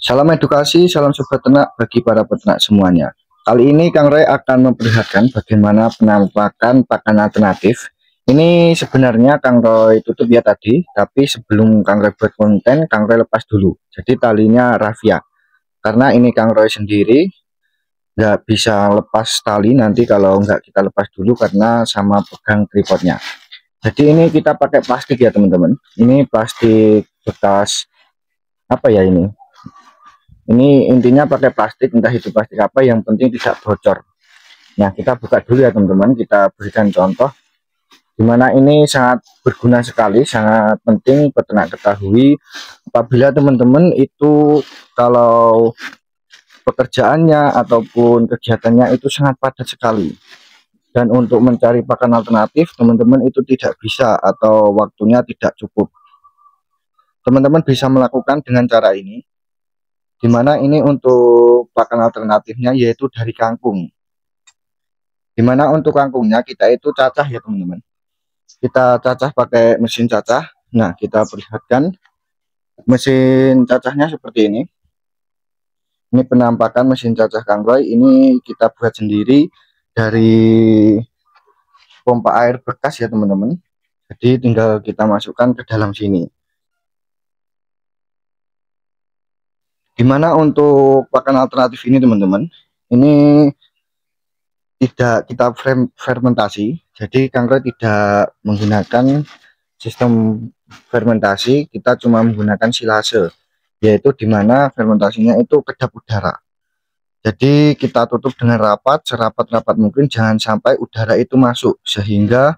Salam edukasi, salam sobat ternak bagi para peternak semuanya. Kali ini Kang Roy akan memperlihatkan bagaimana penampakan pakan alternatif. Ini sebenarnya Kang Roy tutup ya tadi, tapi sebelum Kang Roy buat konten, Kang Roy lepas dulu. Jadi talinya rafia. Karena ini Kang Roy sendiri nggak bisa lepas tali nanti kalau nggak kita lepas dulu karena sama pegang tripodnya. Jadi ini kita pakai plastik ya teman-teman. Ini plastik bekas apa ya ini? Ini intinya pakai plastik, entah itu plastik apa, yang penting tidak bocor. Nah, kita buka dulu ya teman-teman, kita berikan contoh dimana ini sangat berguna sekali, sangat penting peternak ketahui apabila teman-teman itu kalau pekerjaannya ataupun kegiatannya itu sangat padat sekali, dan untuk mencari pakan alternatif teman-teman itu tidak bisa atau waktunya tidak cukup. Teman-teman bisa melakukan dengan cara ini, dimana ini untuk pakan alternatifnya yaitu dari kangkung. Dimana untuk kangkungnya kita itu cacah ya teman-teman. Kita cacah pakai mesin cacah. Nah, kita perlihatkan mesin cacahnya seperti ini. Ini penampakan mesin cacah Kang Roy. Ini kita buat sendiri dari pompa air bekas ya teman-teman. Jadi tinggal kita masukkan ke dalam sini. Dimana untuk pakan alternatif ini teman-teman, ini tidak kita fermentasi, jadi Kang Roy tidak menggunakan sistem fermentasi, kita cuma menggunakan silase, yaitu dimana fermentasinya itu kedap udara. Jadi kita tutup dengan rapat, serapat-rapat mungkin, jangan sampai udara itu masuk sehingga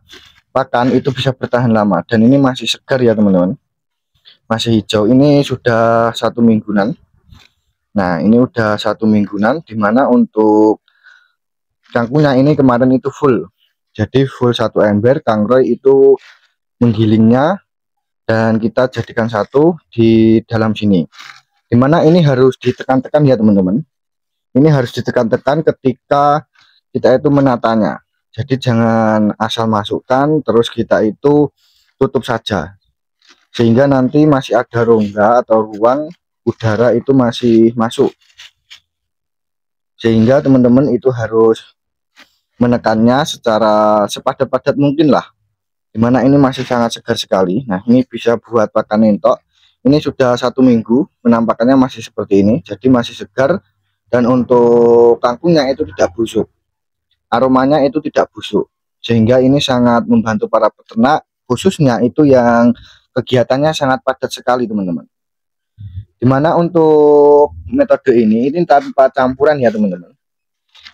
pakan itu bisa bertahan lama. Dan ini masih segar ya teman-teman, masih hijau. Ini sudah 1 mingguan. Nah, ini udah 1 mingguan, dimana untuk kangkungnya ini kemarin itu full, jadi full 1 ember. Kang Roy itu menggilingnya dan kita jadikan satu di dalam sini, dimana ini harus ditekan-tekan ya teman-teman. Ini harus ditekan-tekan ketika kita itu menatanya, jadi jangan asal masukkan terus kita itu tutup saja, sehingga nanti masih ada rongga atau ruang udara itu masih masuk, sehingga teman-teman itu harus menekannya secara sepadat-padat mungkin lah, dimana ini masih sangat segar sekali. Nah, ini bisa buat pakan entok. Ini sudah 1 minggu, penampakannya masih seperti ini, jadi masih segar. Dan untuk kangkungnya itu tidak busuk, aromanya itu tidak busuk, sehingga ini sangat membantu para peternak, khususnya itu yang kegiatannya sangat padat sekali teman-teman. Dimana untuk metode ini tanpa campuran ya teman-teman.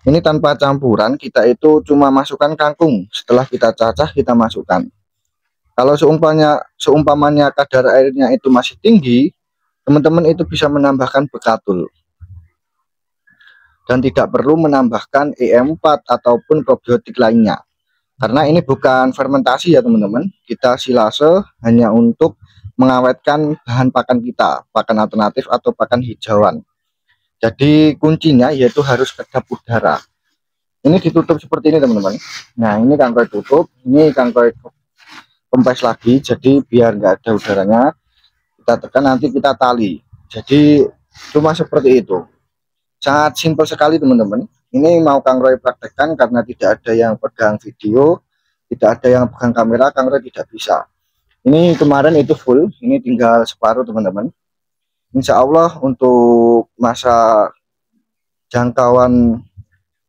Ini tanpa campuran, kita itu cuma masukkan kangkung, setelah kita cacah kita masukkan. Kalau seumpamanya kadar airnya itu masih tinggi, teman-teman itu bisa menambahkan bekatul dan tidak perlu menambahkan EM4 ataupun probiotik lainnya, karena ini bukan fermentasi ya teman-teman. Kita silase hanya untuk mengawetkan bahan pakan kita, pakan alternatif atau pakan hijauan. Jadi kuncinya yaitu harus kedap udara. Ini ditutup seperti ini teman-teman. Nah, ini Kang Roy tutup, ini Kang Roy kempes lagi, jadi biar nggak ada udaranya. Kita tekan, nanti kita tali. Jadi cuma seperti itu, sangat simpel sekali teman-teman. Ini mau Kang Roy praktekkan karena tidak ada yang pegang video, tidak ada yang pegang kamera, Kang Roy tidak bisa. Ini kemarin itu full, ini tinggal separuh teman-teman. Insya Allah untuk masa jangkauan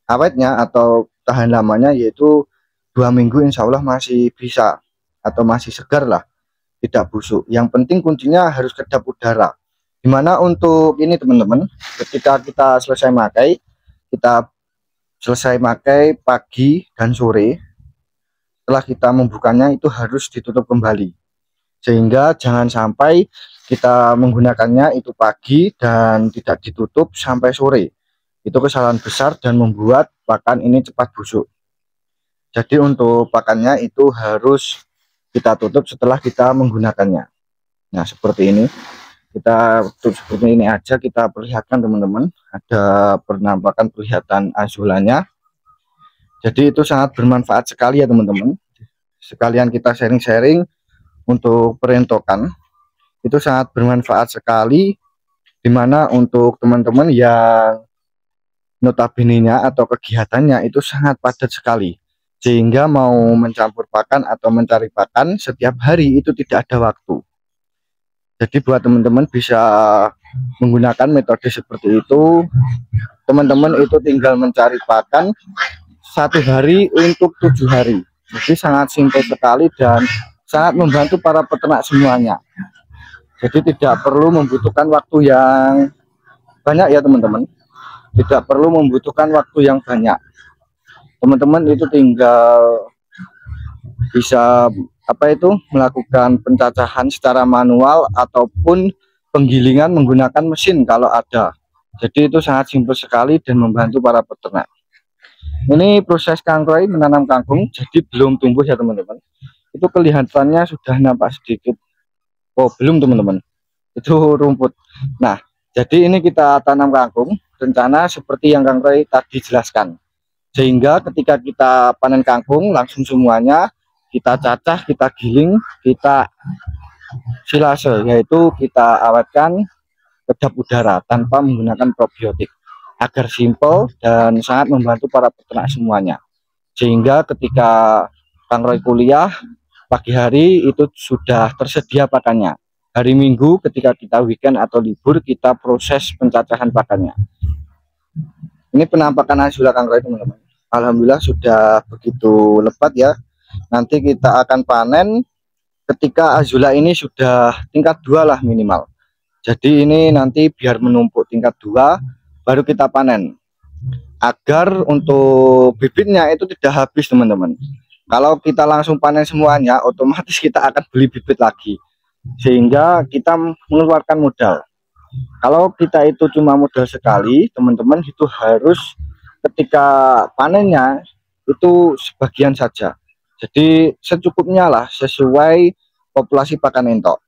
awetnya atau tahan lamanya yaitu 2 minggu, insya Allah masih bisa atau masih segar lah, tidak busuk. Yang penting kuncinya harus kedap udara. Dimana untuk ini teman-teman, ketika kita selesai pakai pagi dan sore, setelah kita membukanya itu harus ditutup kembali, sehingga jangan sampai kita menggunakannya itu pagi dan tidak ditutup sampai sore. Itu kesalahan besar dan membuat pakan ini cepat busuk. Jadi untuk pakannya itu harus kita tutup setelah kita menggunakannya. Nah, seperti ini. Kita tutup seperti ini aja, kita perlihatkan teman-teman. Ada penampakan kelihatan azulannya. Jadi itu sangat bermanfaat sekali ya teman-teman. Sekalian kita sharing-sharing untuk perentokan. Itu sangat bermanfaat sekali Dimana untuk teman-teman yang notabene-nya atau kegiatannya itu sangat padat sekali, sehingga mau mencampur pakan atau mencari pakan setiap hari itu tidak ada waktu. Jadi buat teman-teman bisa menggunakan metode seperti itu, teman-teman itu tinggal mencari pakan 1 hari untuk 7 hari. Jadi sangat simpel sekali dan sangat membantu para peternak semuanya. Jadi tidak perlu membutuhkan waktu yang banyak ya teman-teman. Tidak perlu membutuhkan waktu yang banyak. Teman-teman itu tinggal bisa melakukan pencacahan secara manual ataupun penggilingan menggunakan mesin kalau ada. Jadi itu sangat simpel sekali dan membantu para peternak. Ini proses Kang Roy menanam kangkung, jadi belum tumbuh ya teman-teman. Itu kelihatannya sudah nampak sedikit. Oh belum teman-teman, itu rumput. Nah jadi ini kita tanam kangkung, rencana seperti yang Kang Roy tadi jelaskan. Sehingga ketika kita panen kangkung langsung semuanya kita cacah, kita giling, kita silase, yaitu kita awetkan kedap udara tanpa menggunakan probiotik, agar simpel dan sangat membantu para peternak semuanya. Sehingga ketika Kang Roy kuliah pagi hari itu sudah tersedia pakannya. Hari Minggu ketika kita weekend atau libur kita proses pencacahan pakannya. Ini penampakan hasil Kang Roy teman-teman. Alhamdulillah sudah begitu lebat ya. Nanti kita akan panen ketika azula ini sudah tingkat 2 lah minimal. Jadi ini nanti biar menumpuk tingkat 2 baru kita panen. Agar untuk bibitnya itu tidak habis teman-teman. Kalau kita langsung panen semuanya otomatis kita akan beli bibit lagi. Sehingga kita mengeluarkan modal. Kalau kita itu cuma modal sekali teman-teman itu harus ketika panennya itu sebagian saja. Jadi secukupnya lah sesuai populasi pakan entok.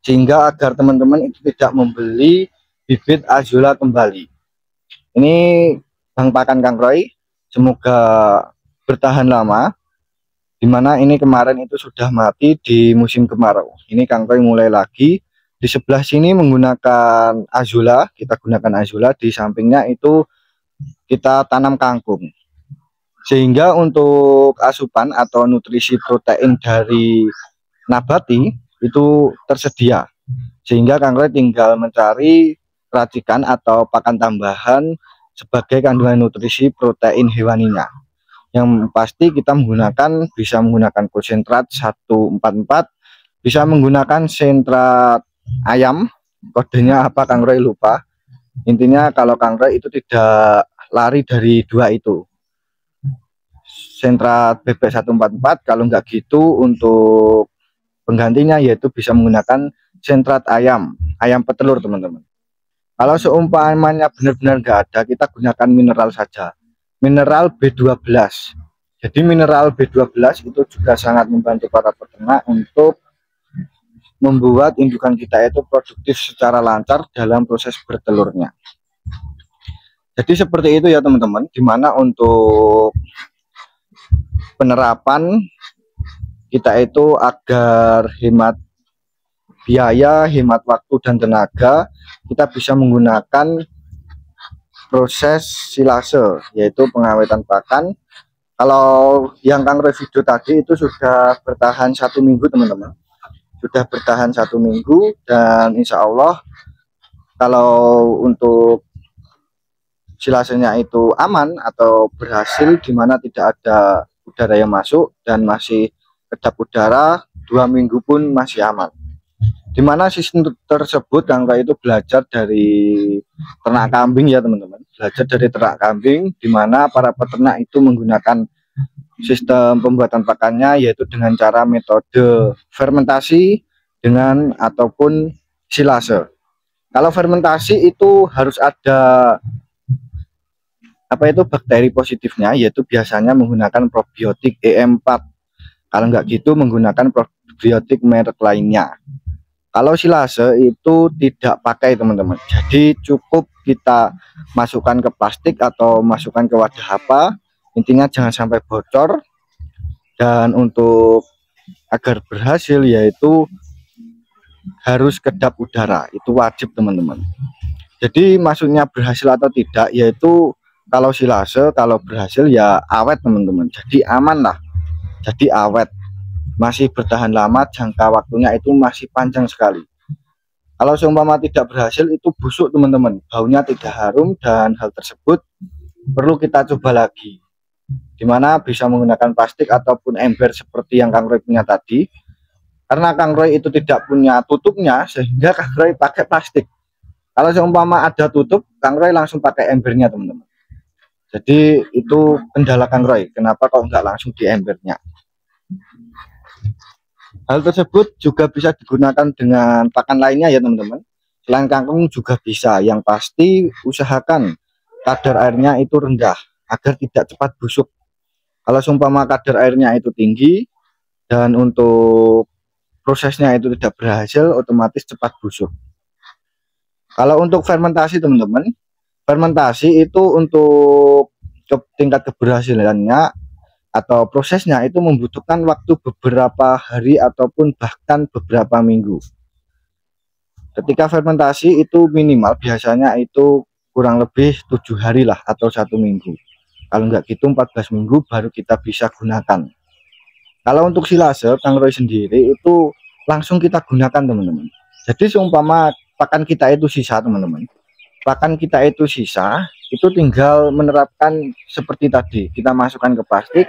Sehingga agar teman-teman itu tidak membeli bibit azula kembali. Ini Bang Pakan Kang Roy, semoga bertahan lama. Dimana ini kemarin itu sudah mati di musim kemarau. Ini Kang Roy mulai lagi. Di sebelah sini menggunakan azula, kita gunakan azula. Di sampingnya itu kita tanam kangkung. Sehingga untuk asupan atau nutrisi protein dari nabati itu tersedia. Sehingga Kang Roy tinggal mencari racikan atau pakan tambahan sebagai kandungan nutrisi protein hewaninya. Yang pasti kita bisa menggunakan konsentrat 144, bisa menggunakan sentrat ayam, kodenya apa Kang Roy lupa. Intinya kalau Kang Roy itu tidak lari dari 2 itu. Sentrat bebek 144, kalau nggak gitu untuk penggantinya yaitu bisa menggunakan sentrat ayam petelur teman-teman. Kalau seumpamanya benar-benar nggak ada, kita gunakan mineral saja, mineral B12. Jadi mineral B12 itu juga sangat membantu para peternak untuk membuat indukan kita itu produktif secara lancar dalam proses bertelurnya. Jadi seperti itu ya teman-teman, dimana untuk penerapan kita itu agar hemat biaya, hemat waktu dan tenaga, kita bisa menggunakan proses silase, yaitu pengawetan pakan. Kalau yang Kang Roy video tadi itu sudah bertahan 1 minggu teman-teman, sudah bertahan 1 minggu, dan insya Allah kalau untuk silasenya itu aman atau berhasil, dimana tidak ada udara yang masuk dan masih kedap udara, 2 minggu pun masih aman. Dimana sistem tersebut Kang Roy itu belajar dari ternak kambing ya teman-teman, belajar dari ternak kambing, dimana para peternak itu menggunakan sistem pembuatan pakannya yaitu dengan cara metode fermentasi dengan ataupun silase. Kalau fermentasi itu harus ada bakteri positifnya, yaitu biasanya menggunakan probiotik EM4. Kalau nggak gitu menggunakan probiotik merek lainnya. Kalau silase itu tidak pakai teman-teman, jadi cukup kita masukkan ke plastik atau masukkan ke wadah apa, intinya jangan sampai bocor. Dan untuk agar berhasil yaitu harus kedap udara, itu wajib teman-teman. Jadi maksudnya berhasil atau tidak, yaitu kalau silase kalau berhasil ya awet teman-teman, jadi aman lah, jadi awet, masih bertahan lama, jangka waktunya itu masih panjang sekali. Kalau seumpama tidak berhasil itu busuk teman-teman, baunya tidak harum, dan hal tersebut perlu kita coba lagi, dimana bisa menggunakan plastik ataupun ember seperti yang Kang Roy punya tadi. Karena Kang Roy itu tidak punya tutupnya, sehingga Kang Roy pakai plastik. Kalau seumpama ada tutup, Kang Roy langsung pakai embernya teman-teman. Jadi itu kendala Kang Roy, kenapa kok nggak langsung di embernya. Hal tersebut juga bisa digunakan dengan pakan lainnya ya teman-teman. Selain kangkung juga bisa, yang pasti usahakan kadar airnya itu rendah agar tidak cepat busuk. Kalau seumpama kadar airnya itu tinggi dan untuk prosesnya itu tidak berhasil, otomatis cepat busuk. Kalau untuk fermentasi teman-teman, fermentasi itu untuk tingkat keberhasilannya atau prosesnya itu membutuhkan waktu beberapa hari ataupun bahkan beberapa minggu. Ketika fermentasi itu minimal biasanya itu kurang lebih 7 hari lah atau 1 minggu. Kalau enggak gitu 14 minggu baru kita bisa gunakan. Kalau untuk silase Kang Roy sendiri itu langsung kita gunakan teman-teman. Jadi seumpama pakan kita itu sisa teman-teman, pakan kita itu sisa, itu tinggal menerapkan seperti tadi, kita masukkan ke plastik,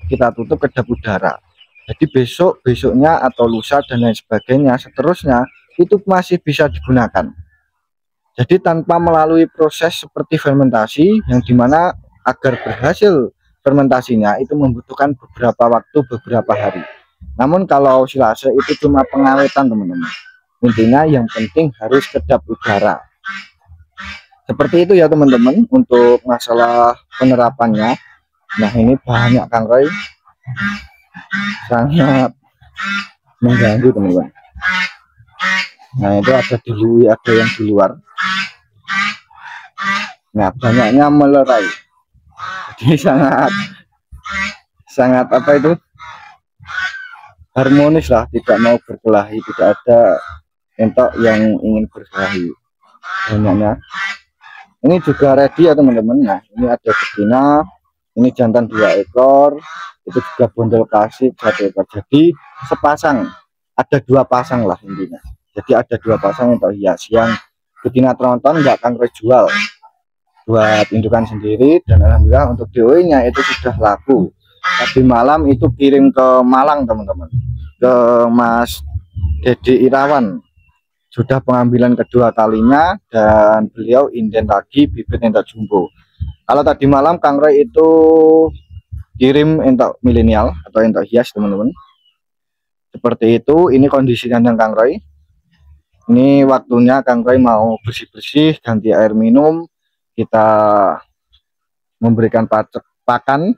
kita tutup kedap udara. Jadi besoknya atau lusa dan lain sebagainya seterusnya itu masih bisa digunakan. Jadi tanpa melalui proses seperti fermentasi, yang dimana agar berhasil fermentasinya itu membutuhkan beberapa waktu, beberapa hari. Namun kalau silase itu cuma pengawetan teman-teman. Intinya yang penting harus kedap udara. Seperti itu ya teman-teman untuk masalah penerapannya. Nah ini banyak Kang Roy, sangat mengganggu teman-teman. Nah itu ada ada yang di luar. Nah banyaknya melerai. Jadi sangat apa itu, harmonis lah, tidak mau berkelahi, tidak ada entok yang ingin berkelahi. Banyaknya. Ini juga ready ya teman-teman. Nah ini ada betina, ini jantan 2 ekor, itu juga bondol kasih 1 ekor. Jadi sepasang, ada 2 pasang lah intinya. Jadi ada 2 pasang untuk hias. Yang betina tronton nggak Kang Roy jual buat indukan sendiri, dan alhamdulillah untuk DOE nya itu sudah laku. Tadi malam itu kirim ke Malang teman-teman, ke Mas Dedi Irawan, sudah pengambilan kedua kalinya, dan beliau inden lagi bibit entok jumbo. Kalau tadi malam Kang Roy itu kirim entok milenial atau entok hias teman-teman, seperti itu. Ini kondisi kandang Kang Roy. Ini waktunya Kang Roy mau bersih-bersih, ganti air minum, kita memberikan pakan,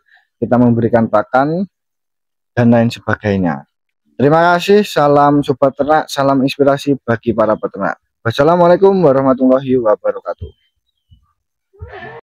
dan lain sebagainya. Terima kasih, salam sobat ternak, salam inspirasi bagi para peternak. Wassalamualaikum warahmatullahi wabarakatuh.